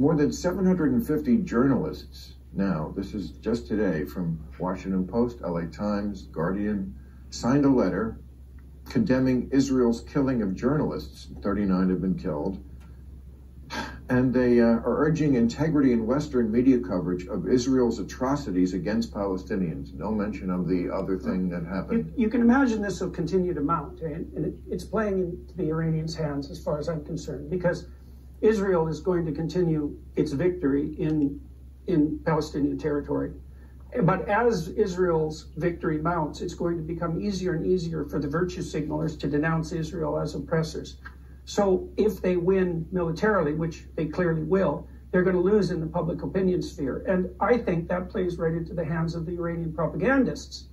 More than 750 journalists now, this is just today, from Washington Post, LA Times, Guardian, signed a letter condemning Israel's killing of journalists. 39 have been killed. And they are urging integrity in Western media coverage of Israel's atrocities against Palestinians. No mention of the other thing that happened. You can imagine this will continue to mount, and it's playing into the Iranians' hands as far as I'm concerned, because Israel is going to continue its victory in Palestinian territory. But as Israel's victory mounts, it's going to become easier and easier for the virtue signalers to denounce Israel as oppressors. So if they win militarily, which they clearly will, they're going to lose in the public opinion sphere. And I think that plays right into the hands of the Iranian propagandists,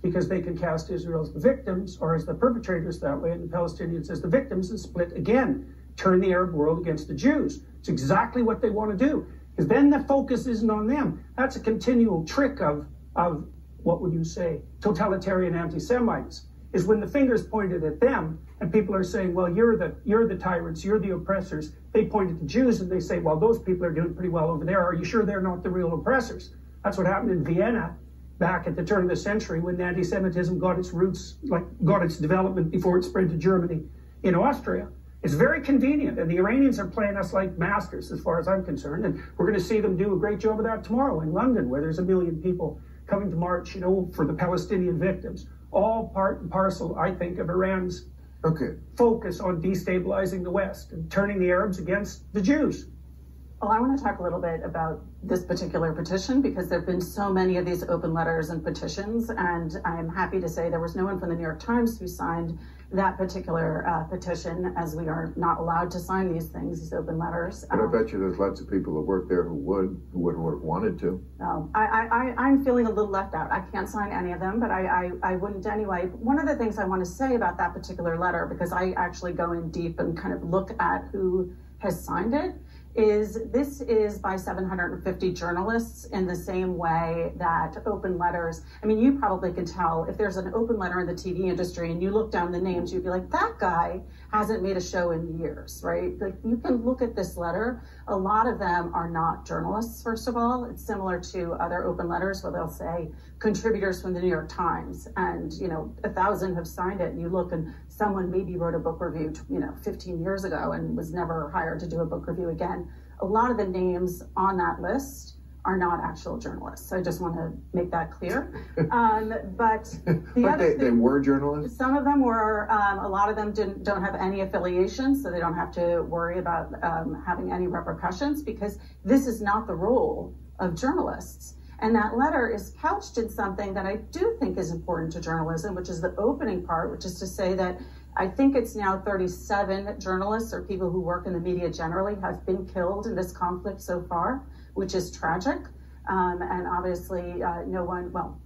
because they can cast Israel as the victims or as the perpetrators that way, and the Palestinians as the victims, and split again, turn the Arab world against the Jews. It's exactly what they want to do, because then the focus isn't on them. That's a continual trick of what would you say, totalitarian anti-Semites, is when the finger's pointed at them and people are saying, well, you're the tyrants, you're the oppressors. They point at the Jews and they say, well, those people are doing pretty well over there. Are you sure they're not the real oppressors? That's what happened in Vienna back at the turn of the century, when anti-Semitism got its roots, got its development before it spread to Germany in Austria. It's very convenient, and the Iranians are playing us like masters as far as I'm concerned, and we're going to see them do a great job of that tomorrow in London, where there's 1 million people coming to march, for the Palestinian victims. All part and parcel, I think, of Iran's focus on destabilizing the West and turning the Arabs against the Jews. Well, I want to talk a little bit about this particular petition, because there have been so many of these open letters and petitions, and I'm happy to say there was no one from the New York Times who signed that particular petition, as we are not allowed to sign these things, these open letters. But I bet you there's lots of people who work there who would have wanted to. No, I'm feeling a little left out. I can't sign any of them, but I wouldn't anyway. One of the things I want to say about that particular letter, because I actually go in deep and kind of look at who has signed it, is this is by 750 journalists, in the same way that open letters, I mean, you probably can tell if there's an open letter in the TV industry and you look down the names, you'd be like, that guy hasn't made a show in years, right? Like, you can look at this letter. A lot of them are not journalists, first of all. It's similar to other open letters where they'll say contributors from the New York Times, and 1,000 have signed it, and you look and someone maybe wrote a book review 15 years ago and was never hired to do a book review again. A lot of the names on that list are not actual journalists. So I just want to make that clear. But they were journalists? Some of them were. A lot of them don't have any affiliation, so they don't have to worry about having any repercussions, because this is not the role of journalists. And that letter is couched in something that I do think is important to journalism, which is the opening part, which is to say that I think it's now 37 journalists, or people who work in the media generally, have been killed in this conflict so far, which is tragic. And obviously no one, well,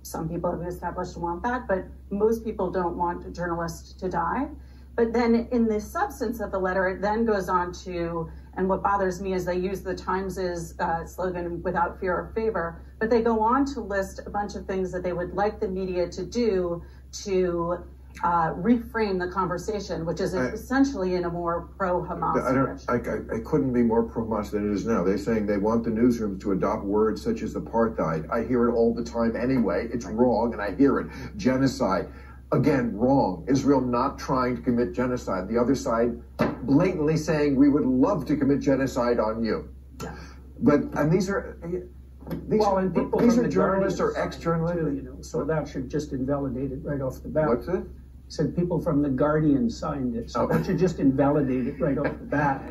some people have established want that, but most people don't want journalists to die. But then in the substance of the letter, it then goes on to, and what bothers me is they use the Times's slogan, without fear or favor, but they go on to list a bunch of things that they would like the media to do to reframe the conversation, which is essentially in a more pro-Hamas direction. I couldn't be more pro-Hamas than it is now. They're saying they want the newsrooms to adopt words such as apartheid. I hear it all the time anyway. It's wrong, and I hear it. Genocide. Again, wrong. Israel not trying to commit genocide. The other side blatantly saying we would love to commit genocide on you. Yeah. And these are journalists or ex-journalists. So that should just invalidate it right off the bat. What's it? Said people from the Guardian signed it, so that should just invalidate it right off the bat.